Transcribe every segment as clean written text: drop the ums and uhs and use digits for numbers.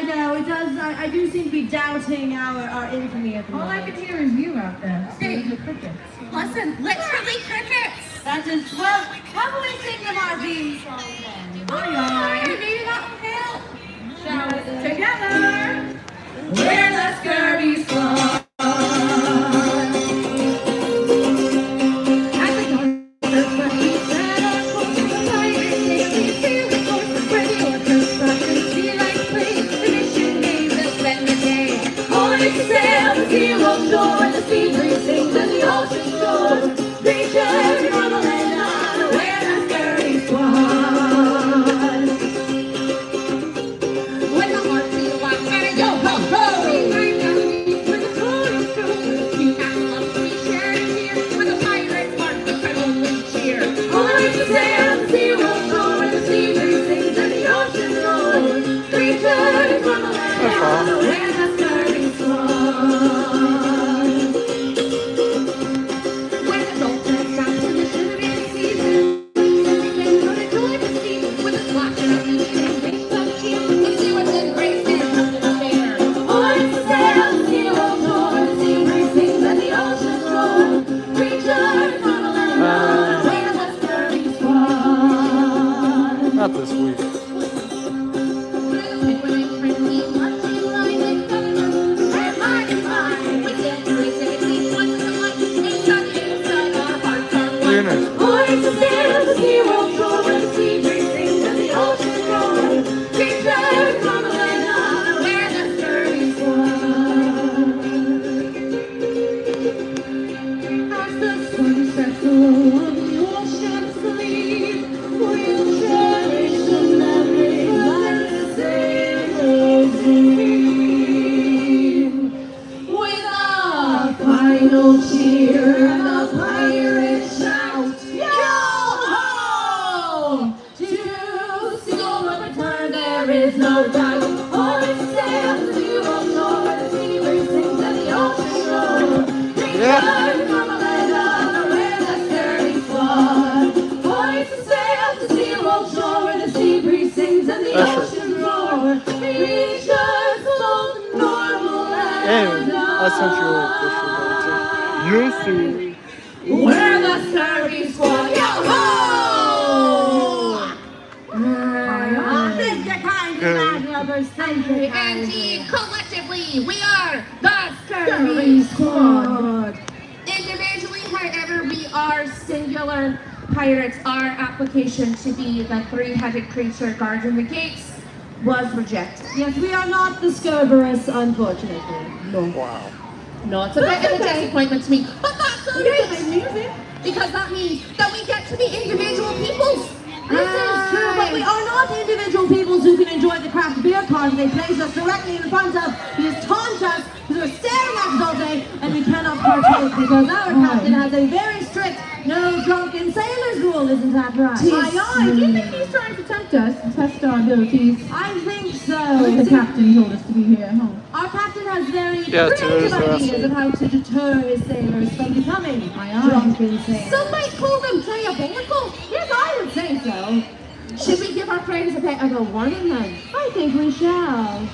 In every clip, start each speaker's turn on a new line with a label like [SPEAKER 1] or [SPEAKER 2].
[SPEAKER 1] I know. It does. I do seem to be doubting our infamy at the moment.
[SPEAKER 2] All I can hear is you out there.
[SPEAKER 3] Hey.
[SPEAKER 2] The crickets.
[SPEAKER 3] Listen, literally crickets.
[SPEAKER 1] That is, well, how about we sing them our theme song then?
[SPEAKER 3] Aye, maybe that will help.
[SPEAKER 2] Shall we together?
[SPEAKER 3] Where the scurvy squad. Seaworld shore, the sea breeze sings and the ocean roars. Creatures from the land on where the scurvy squad. When the hearts feel like and yo ho ho, we ride down the beach with the chorus through. You have love to be shared here with the pirates mark the only cheer. All I can say on the Seaworld shore, the sea breeze sings and the ocean roars. Creatures from the land on where the scurvy squad.
[SPEAKER 4] Not this week.
[SPEAKER 3] Where the scurvy squad, yo ho!
[SPEAKER 1] Thank you kindly, landlubbers. Thank you
[SPEAKER 3] And
[SPEAKER 1] kindly.
[SPEAKER 3] collectively, we are the scurvy squad. Individually, however, we are singular pirates. Our application to be the three-headed creature guarding the gates was rejected.
[SPEAKER 1] Yes, we are not the Scurverous, unfortunately. No.
[SPEAKER 4] Wow.
[SPEAKER 3] No, it's a bit of a disappointment to me, but that's okay, because that means that we get to be individual peoples.
[SPEAKER 1] This is true, but we are not individual peoples who can enjoy the craft beer cart they place us directly in front of. He just taunt us because we're staring at us all day and we cannot partake because our captain has a very strict no drunken sailors rule, isn't that right?
[SPEAKER 2] Aye, aye. Do you think he's trying to tempt us and test our abilities?
[SPEAKER 1] I think so.
[SPEAKER 2] The captain told us to be here, huh?
[SPEAKER 1] Our captain has very
[SPEAKER 4] Yeah,
[SPEAKER 1] creative
[SPEAKER 4] today is
[SPEAKER 1] ideas of how to deter his sailors from becoming drunken sailors.
[SPEAKER 3] Some might call them diabolical.
[SPEAKER 1] Yes, I would say so.
[SPEAKER 3] Should we give our friends a bit of a warning then?
[SPEAKER 1] I think we shall.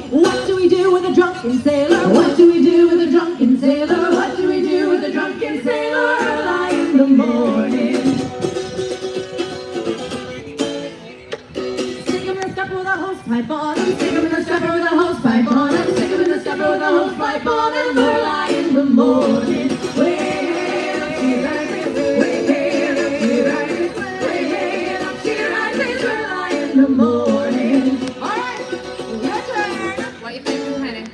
[SPEAKER 1] What do we do with a drunken sailor? What do we do with a drunken sailor? What do we do with a drunken sailor early in the morning? Stick him in the scupper with a hosepipe on him. Stick him in the scupper with a hosepipe on him. Stick him in the scupper with a hosepipe on him early in the morning. Way up she rises, way up she rises, way up she rises early in the morning. All right, your turn.
[SPEAKER 3] What do you think, Lieutenant?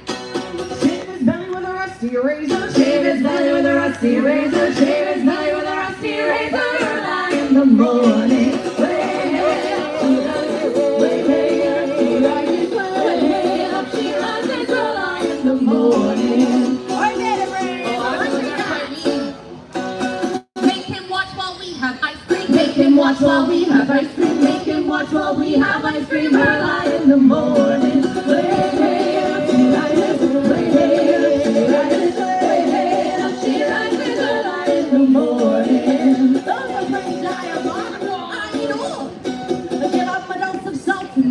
[SPEAKER 1] Shave his belly with a rusty razor. Shave his belly with a rusty razor. Shave his belly with a rusty razor early in the morning. Way up she rises, way up she rises, way up she rises early in the morning. I did it, Ray.
[SPEAKER 3] Make him watch while we have ice cream.
[SPEAKER 1] Make him watch while we have ice cream. Make him watch while we have ice cream early in the morning. Way up she rises, way up she rises, way up she rises early in the morning. Those are pretty diabolical.
[SPEAKER 3] I know.
[SPEAKER 1] Give up a dose of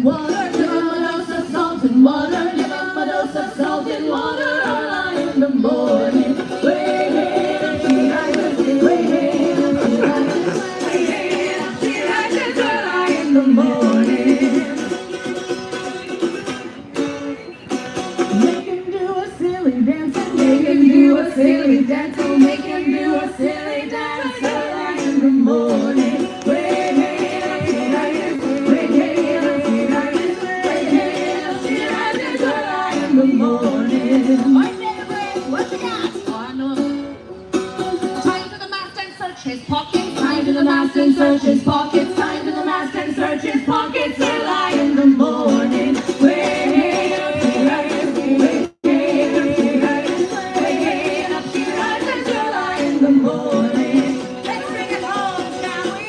[SPEAKER 1] and water. Give 'em a dose of salt and water. Give 'em a dose of salt and water early in the morning. Way up, she rises, way up, she rises, way up, she rises early in the morning. Make him do a silly dance, make him do a silly dance, oh, make him do a silly dance early in the morning. Way up, she rises, way up, she rises, way up, she rises early in the morning.
[SPEAKER 3] My favorite, what you got? Oh, I know. Time for the master and search his pockets.
[SPEAKER 1] Time to the master and search his pockets. Time to the master and search his pockets early in the morning. Way up, she rises, way up, she rises, way up, she rises early in the morning.
[SPEAKER 3] Let's bring it home, shall we?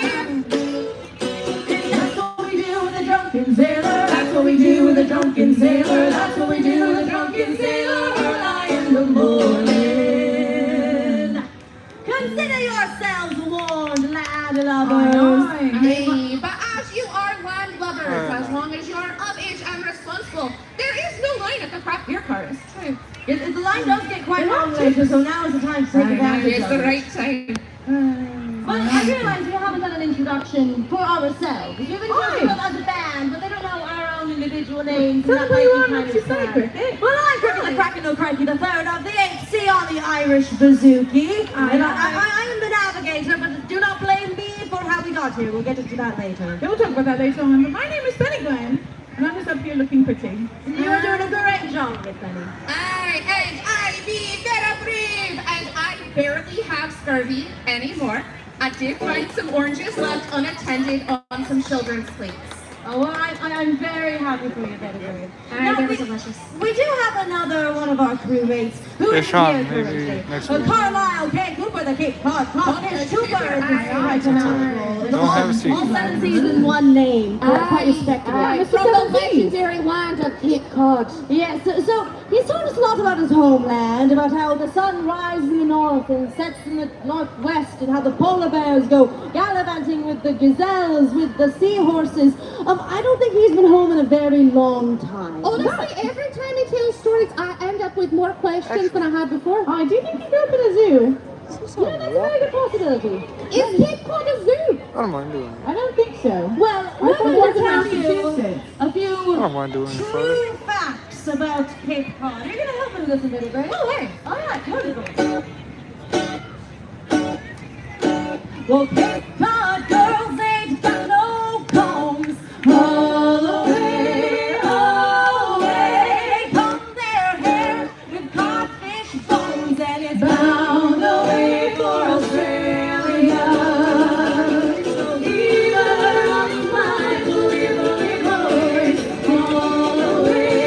[SPEAKER 1] That's what we do with a drunken sailor. That's what we do with a drunken sailor. That's what we do with a drunken sailor early in the morning. Consider yourselves warned, lad lovers.
[SPEAKER 3] Hey, but as you are land lovers, as long as you are of age and responsible, there is no line at the craft beer cart. It's true.
[SPEAKER 1] The line does get quite long later, so now is the time to take advantage
[SPEAKER 3] It's
[SPEAKER 1] of
[SPEAKER 3] the
[SPEAKER 1] it.
[SPEAKER 3] right time.
[SPEAKER 1] But I realize we haven't done an introduction for ourselves. We've introduced them as a band, but they don't know our own individual names. And that might be kind of sad. Well, I'm Cricket the Cracken O'Cranky, the third of the 8th on the Irish Bouzouki. And I am the navigator, but do not blame me for how we got here. We'll get into that later.
[SPEAKER 2] Yeah, we'll talk about that later on. But my name is Penny Glenn, and I'm just up here looking pretty.
[SPEAKER 1] You're doing a great job with Benny.
[SPEAKER 3] I be better brave, and I barely have scurvy anymore. I did find some oranges left unattended on some children's plates.
[SPEAKER 1] Oh, well, I'm very happy for you, Betty Bird.
[SPEAKER 3] Aye, they were delicious.
[SPEAKER 1] We do have another one of our crewmates who
[SPEAKER 4] Yeah,
[SPEAKER 1] is
[SPEAKER 4] Sean,
[SPEAKER 1] here
[SPEAKER 4] maybe
[SPEAKER 1] currently.
[SPEAKER 4] next week.
[SPEAKER 1] Carlisle K. Cooper, the Cape Cod Codfish Cooper is right to mouthful.
[SPEAKER 4] Don't have a seat.
[SPEAKER 1] All 7 seasons, 1 name. Quite respectable.
[SPEAKER 2] Mr.
[SPEAKER 3] From the
[SPEAKER 2] Seven Seas.
[SPEAKER 3] legendary land of Cape Cod.
[SPEAKER 1] Yeah, so he's told us a lot about his homeland, about how the sun rises in the north and sets in the northwest, and how the polar bears go gallivanting with the gazelles, with the seahorses. I don't think he's been home in a very long time.
[SPEAKER 3] Honestly, every time he tells stories, I end up with more questions than I had before.
[SPEAKER 2] Oh, do you think he grew up in a zoo?
[SPEAKER 1] Yeah, that's a very good possibility.
[SPEAKER 3] Is Cape Cod a zoo?
[SPEAKER 4] I don't mind doing it.
[SPEAKER 2] I don't think so.
[SPEAKER 1] Well,
[SPEAKER 2] I
[SPEAKER 1] we're
[SPEAKER 2] thought
[SPEAKER 1] going
[SPEAKER 2] it
[SPEAKER 1] to
[SPEAKER 2] was in
[SPEAKER 1] tell you
[SPEAKER 2] Massachusetts.
[SPEAKER 1] a few
[SPEAKER 4] I don't mind doing it further.
[SPEAKER 1] true facts about Cape Cod. You're going to help me with this a minute, right? Oh, hey. All right, wonderful. Well, Cape Cod girls ain't got no combs. All away, comb their hair with codfish bones, and it's bound away for Australia. So even up my bully boys, all away,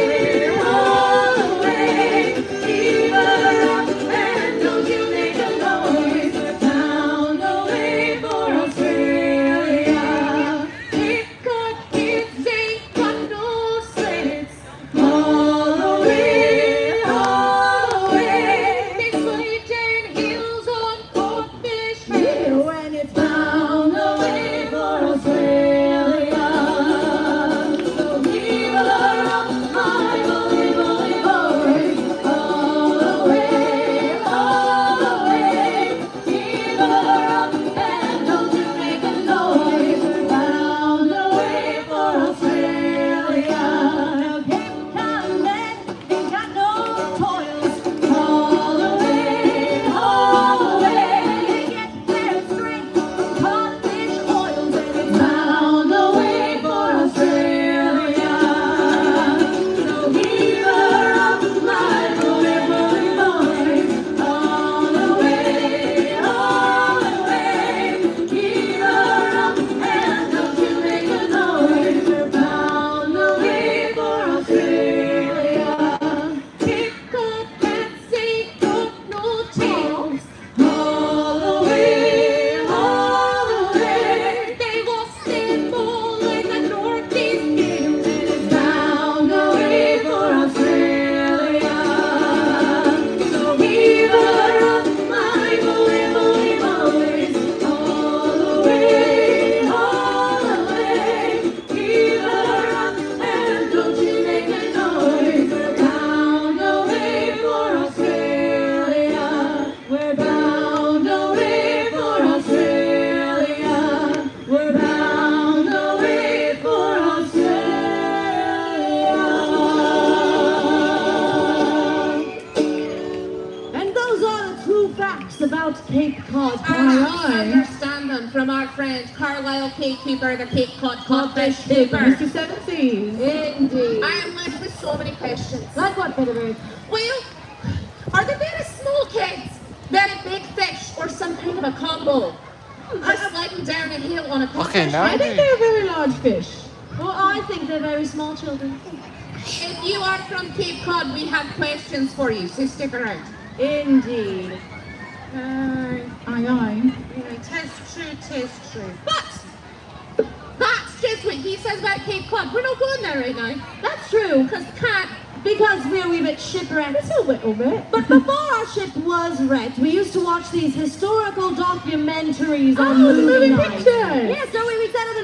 [SPEAKER 1] even up, and don't you make a noise. We're bound away for Australia.
[SPEAKER 3] from our friend Carlisle Cake Keeper, the Cape Cod Codfish Keeper.
[SPEAKER 2] Mr. Seven Seas.
[SPEAKER 1] Indeed.
[SPEAKER 3] I am left with so many questions.
[SPEAKER 1] Like what, Bitterbird?
[SPEAKER 3] Well, are they very small kids, very big fish, or some kind of a combo? I'm sliding down a hill on a codfish.
[SPEAKER 4] Okay, now
[SPEAKER 2] I think they're very large fish.
[SPEAKER 1] Well, I think they're very small children.
[SPEAKER 3] If you are from Cape Cod, we have questions for you, so stick around.
[SPEAKER 1] Indeed.
[SPEAKER 2] Aye, aye.
[SPEAKER 3] Tis true. But that's just what he says about Cape Cod. We're not going there right now.
[SPEAKER 1] That's true. Because we're a wee bit shipwrecked.
[SPEAKER 2] It's a little bit.
[SPEAKER 1] But before our ship was wrecked, we used to watch these historical documentaries on
[SPEAKER 2] Oh, the
[SPEAKER 1] movie
[SPEAKER 2] moving
[SPEAKER 1] nights.
[SPEAKER 2] pictures.
[SPEAKER 1] Yes, so we set up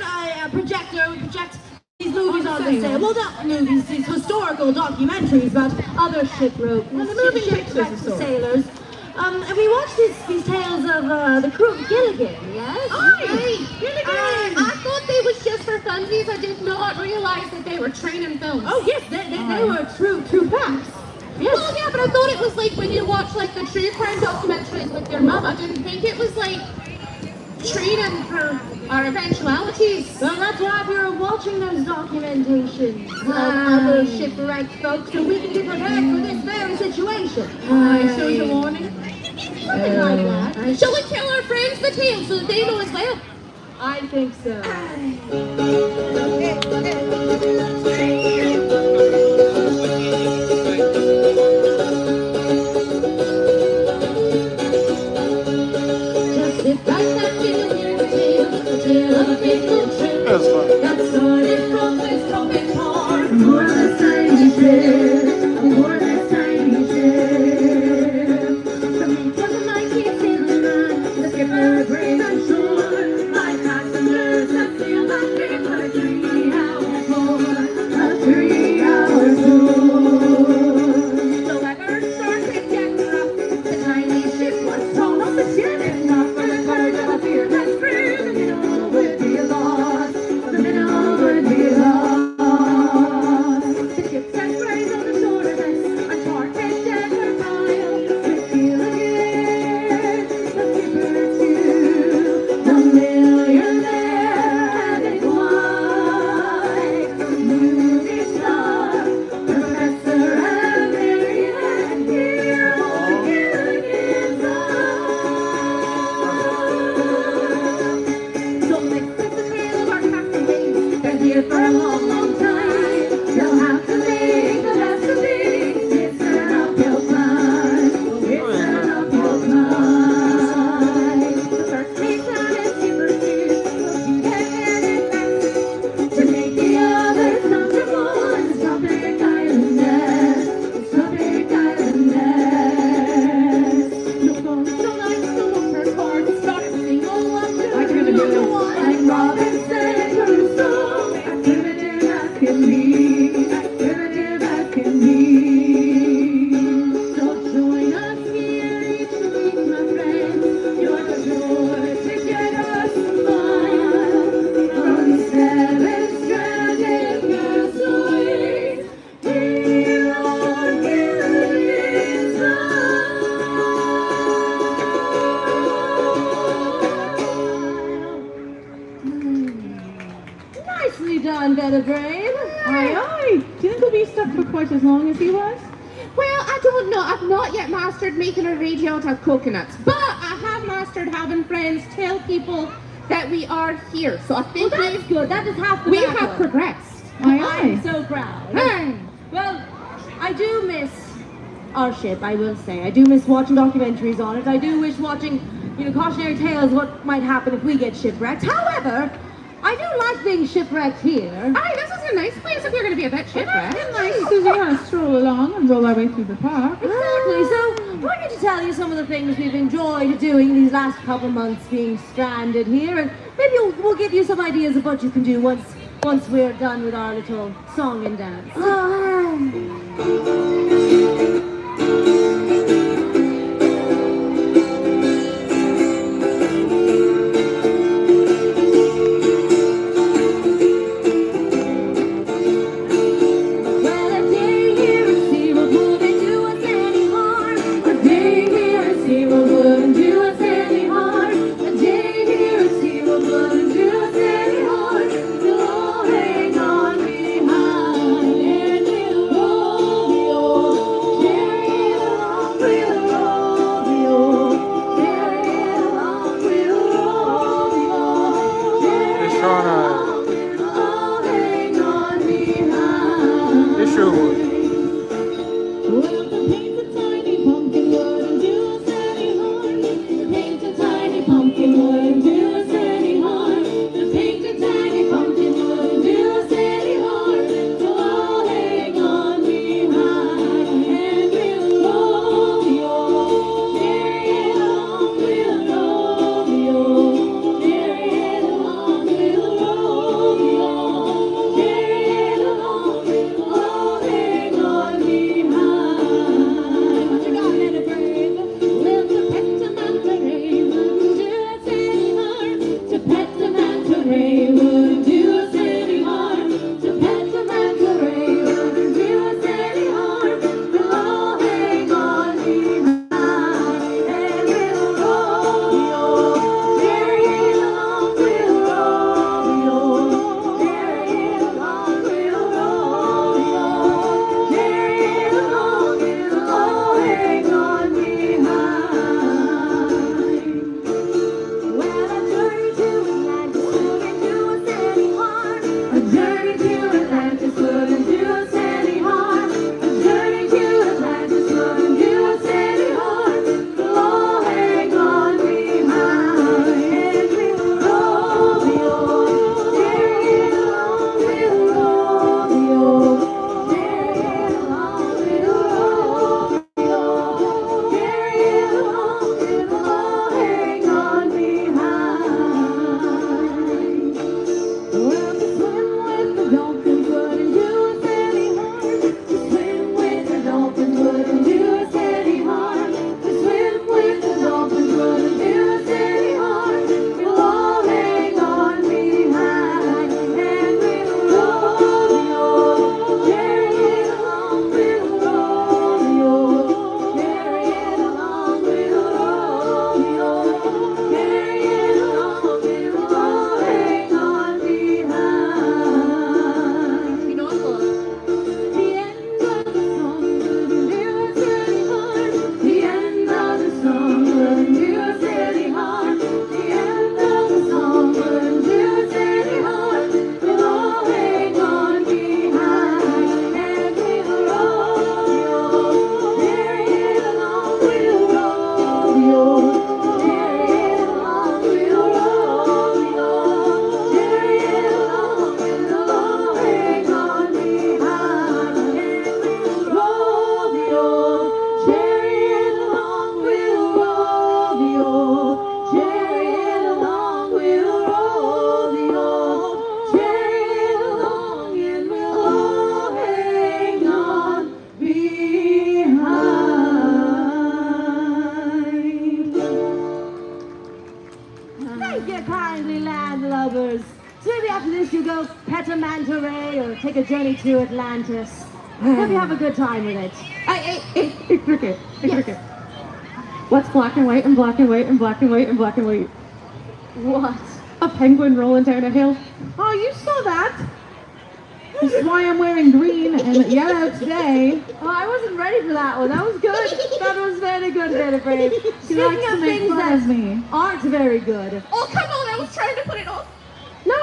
[SPEAKER 1] a projector, we project these movies
[SPEAKER 2] Oh,
[SPEAKER 1] on the
[SPEAKER 2] same.
[SPEAKER 1] sail. Well, not movies, these historical documentaries about other shipwreck,
[SPEAKER 2] Well, the moving pictures
[SPEAKER 1] shipwrecked
[SPEAKER 2] of sorts.
[SPEAKER 1] sailors. And we watched these tales of the crew of Gilligan, yes?
[SPEAKER 3] I thought they was just for funsies. I did not realize that they were training films.
[SPEAKER 1] Oh, yes, they were true facts. Yes.
[SPEAKER 3] Well, yeah, but I thought it was like when you watch like the true crime documentaries with your mum. I didn't think it was like training for our eventualities.
[SPEAKER 1] Well, that's why we were watching those documentations of other shipwrecked folks so we can be prepared for this very situation.
[SPEAKER 2] So it's a warning.
[SPEAKER 1] Something like that.
[SPEAKER 3] Shall we tell our friends the tale so that they know as well?
[SPEAKER 1] I think so. Just sit back and hear the tale of a faithful trip.
[SPEAKER 4] That's funny.
[SPEAKER 1] That started from this tropic port. More this tiny ship, more this tiny ship. From the 1969, the skipper brave and sure. My passengers have sailed that ship for 3 hours more. A 3 hour tour. So that earth started getting rough. The tiny ship was thrown off the ship. If not for the courage of a fearless crew, the minnow would be lost. The minnow would be lost. The ship set rays on the shore of us. A tortoise dead her pile. With Gilligan, the skipper too. The millionaire and his wife. The movie star, Professor and Mary and here on Gilligan's Island. So let's get the tale of our castaways. They're here for a long, long time. They'll have to make the best of things. It's an uphill climb. It's an uphill climb. The first mate and his skipper too will do their very best to make the others comfortable in this tropic island nest. This tropic island nest. Look on the lights, the lookers hard, start to sing all up to
[SPEAKER 2] I can never do this.
[SPEAKER 1] like Robinson and Crusoe, as primitive as can be, as primitive as can be. So join us here each week, my friends. You're sure to get us a smile from 7 stranded castaways here on Gilligan's Island. Nicely done, Better Brain.
[SPEAKER 2] Aye, aye. Do you think we'll be stuck for quite as long as he was?
[SPEAKER 3] Well, I don't know. I've not yet mastered making a radio out of coconuts, but I have mastered having friends tell people that we are here. So I
[SPEAKER 1] Well,
[SPEAKER 3] think
[SPEAKER 1] that's good. That is half the
[SPEAKER 3] we
[SPEAKER 1] battle.
[SPEAKER 3] have progressed.
[SPEAKER 2] Aye,
[SPEAKER 1] I'm
[SPEAKER 2] aye.
[SPEAKER 1] so proud.
[SPEAKER 3] Hey.
[SPEAKER 1] Well, I do miss our ship, I will say. I do miss watching documentaries on it. I do wish watching, cautionary tales of what might happen if we get shipwrecked. However, I do like being shipwrecked here.
[SPEAKER 3] Aye, this is a nice place if you're going to be a bit shipwrecked.
[SPEAKER 2] Nice, because we want to stroll along and roll our way through the park.
[SPEAKER 1] Exactly. So, we're going to tell you some of the things we've enjoyed doing these last couple months being stranded here, and maybe we'll give you some ideas of what you can do once we're done with our little song and dance. Well, a day here at Seaworld wouldn't do us any harm. A day here at Seaworld wouldn't do us any harm. A day here at Seaworld take a journey to Atlantis. Hope you have a good time with it.
[SPEAKER 2] Hey, Cricket. Hey,
[SPEAKER 1] Yes.
[SPEAKER 2] Cricket. What's black and white and black and white and black and white and black and white?
[SPEAKER 1] What?
[SPEAKER 2] A penguin rolling down a hill. Oh, you saw that? This is why I'm wearing green and yellow today.
[SPEAKER 1] Oh, I wasn't ready for that one. That was good. That was very good, very brave.
[SPEAKER 2] She likes to make fun of me.
[SPEAKER 1] aren't very good.
[SPEAKER 3] Oh, come on, I was trying to put it off.
[SPEAKER 1] No,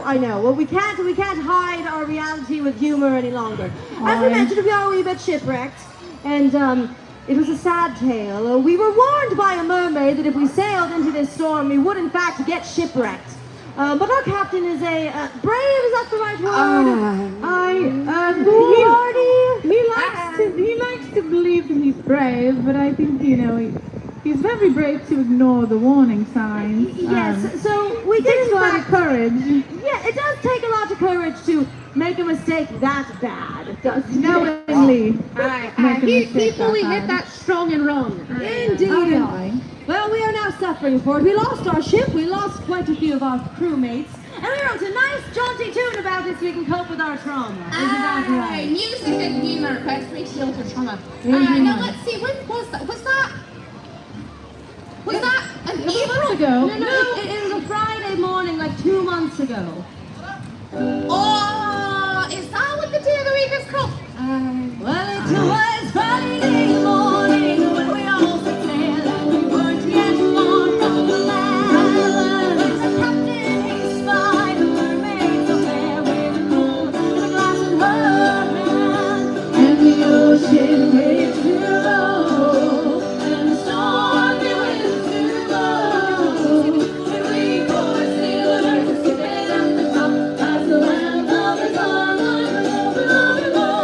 [SPEAKER 1] I know. Well, we can't hide our reality with humor any longer. As we
[SPEAKER 2] Aye.
[SPEAKER 1] mentioned, we are a wee bit shipwrecked, and it was a sad tale. We were warned by a mermaid that if we sailed into this storm, we would in fact get shipwrecked. But our captain is a brave. Is that the right word? Foolhardy.
[SPEAKER 2] He likes to believe that he's brave, but I think, he's very brave to ignore the warning signs.
[SPEAKER 1] Yes. So we
[SPEAKER 2] It
[SPEAKER 1] did
[SPEAKER 2] takes
[SPEAKER 1] in
[SPEAKER 2] a lot of
[SPEAKER 1] fact.
[SPEAKER 2] courage.
[SPEAKER 1] Yeah, it does take a lot of courage to make a mistake that bad. It does.
[SPEAKER 2] Knowingly.
[SPEAKER 3] He fully hit that strong and wrong.
[SPEAKER 1] Indeed.
[SPEAKER 2] Aye.
[SPEAKER 1] Well, we are now suffering for it. We lost our ship, we lost quite a few of our crewmates, and we wrote a nice, jaunty tune about it so we can cope with our trauma. Isn't that right?
[SPEAKER 3] Music and humor helps me deal with trauma. Now let's see, when was that? Was that an
[SPEAKER 2] Months
[SPEAKER 3] April?
[SPEAKER 2] ago.
[SPEAKER 1] No, it was a Friday morning, like 2 months ago.
[SPEAKER 3] Oh, is that what the day of the week is called?
[SPEAKER 1] Well, it was Friday morning when we all set sail, and we weren't yet far from the land. The captain, he spied a mermaid so fair with a moon and a glass in her hand. And the ocean waves to roll, and the stormy winds to blow. And we poor sailors skipping up the top as the land lovers on below, below, below.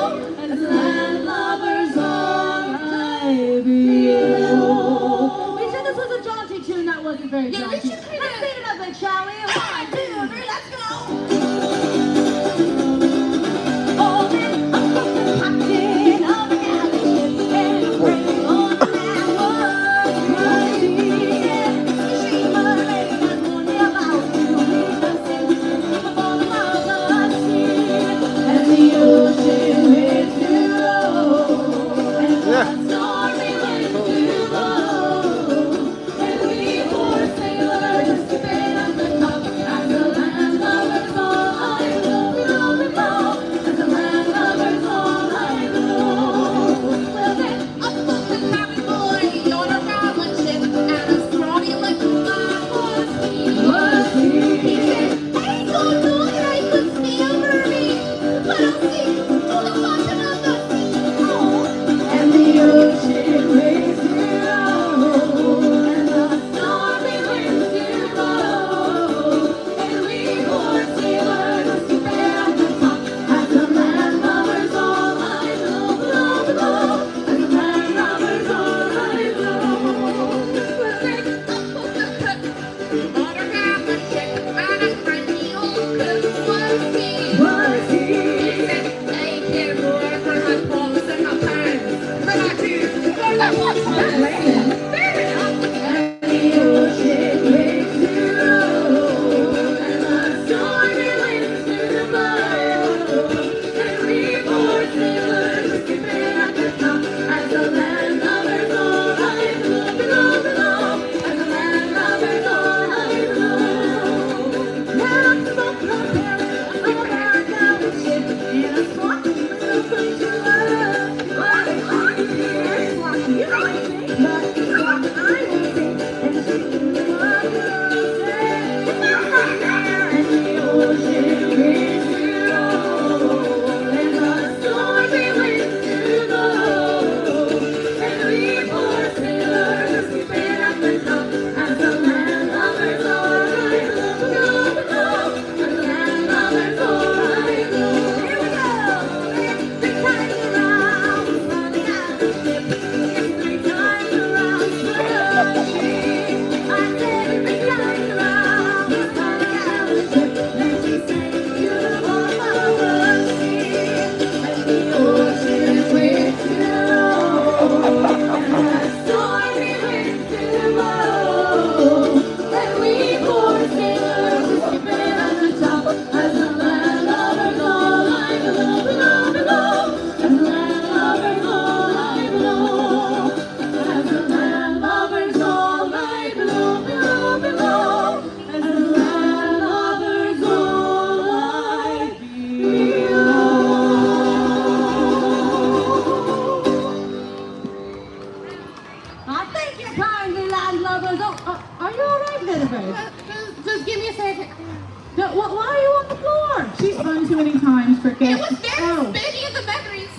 [SPEAKER 2] cricket.
[SPEAKER 3] It was very
[SPEAKER 2] Oh,
[SPEAKER 3] spinny in the memories.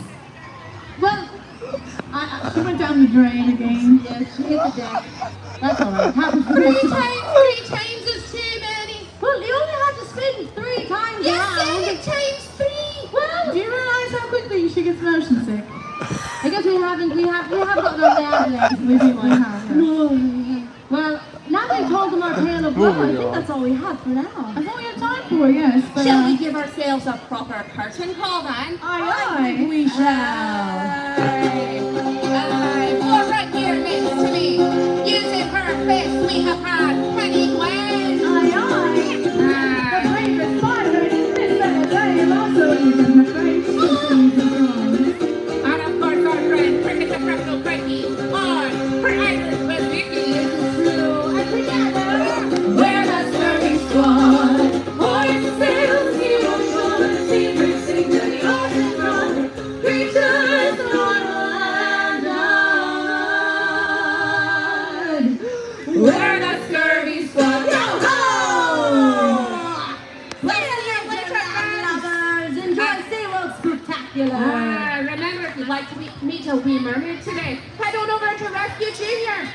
[SPEAKER 1] Well,
[SPEAKER 2] she went down the drain again.
[SPEAKER 1] yeah, she hit the deck. That's all right. Happens to
[SPEAKER 3] Three
[SPEAKER 1] me.
[SPEAKER 3] times is too many.
[SPEAKER 1] Well, you only have to spin 3 times
[SPEAKER 3] You
[SPEAKER 1] around.
[SPEAKER 3] said it times 3.
[SPEAKER 1] Well,
[SPEAKER 2] Do you realize how quickly she gets motion sick?
[SPEAKER 1] I guess we have gotten our dad legs.
[SPEAKER 2] We have, yeah.
[SPEAKER 1] Well, now that we've told them our tale of woe, I think that's all we have for now.
[SPEAKER 2] That's all we have time for, yes. But,
[SPEAKER 3] Shall we give ourselves a proper curtain call then?
[SPEAKER 2] Aye,
[SPEAKER 1] We shall.
[SPEAKER 3] Aye. For right here next to me, using her fist, we have had Penny Gwen.
[SPEAKER 2] aye, aye. The
[SPEAKER 3] Aye.
[SPEAKER 2] bravest fighter in this day, also using her face to seize the throne.
[SPEAKER 3] And of course our friend Cricket the Fractal Cranky on her island with Vicky.
[SPEAKER 1] And together, we're the scurvy squad. Hoist the sails, heroes shore, the sea breeze sing to the ocean run. Creatures on land unload. We're the scurvy squad. Yo ho! Winter lovers, enjoy Seaworld spooktacular.
[SPEAKER 3] Remember, if you'd like to meet a wee mermaid today, head on over to Rescue Junior.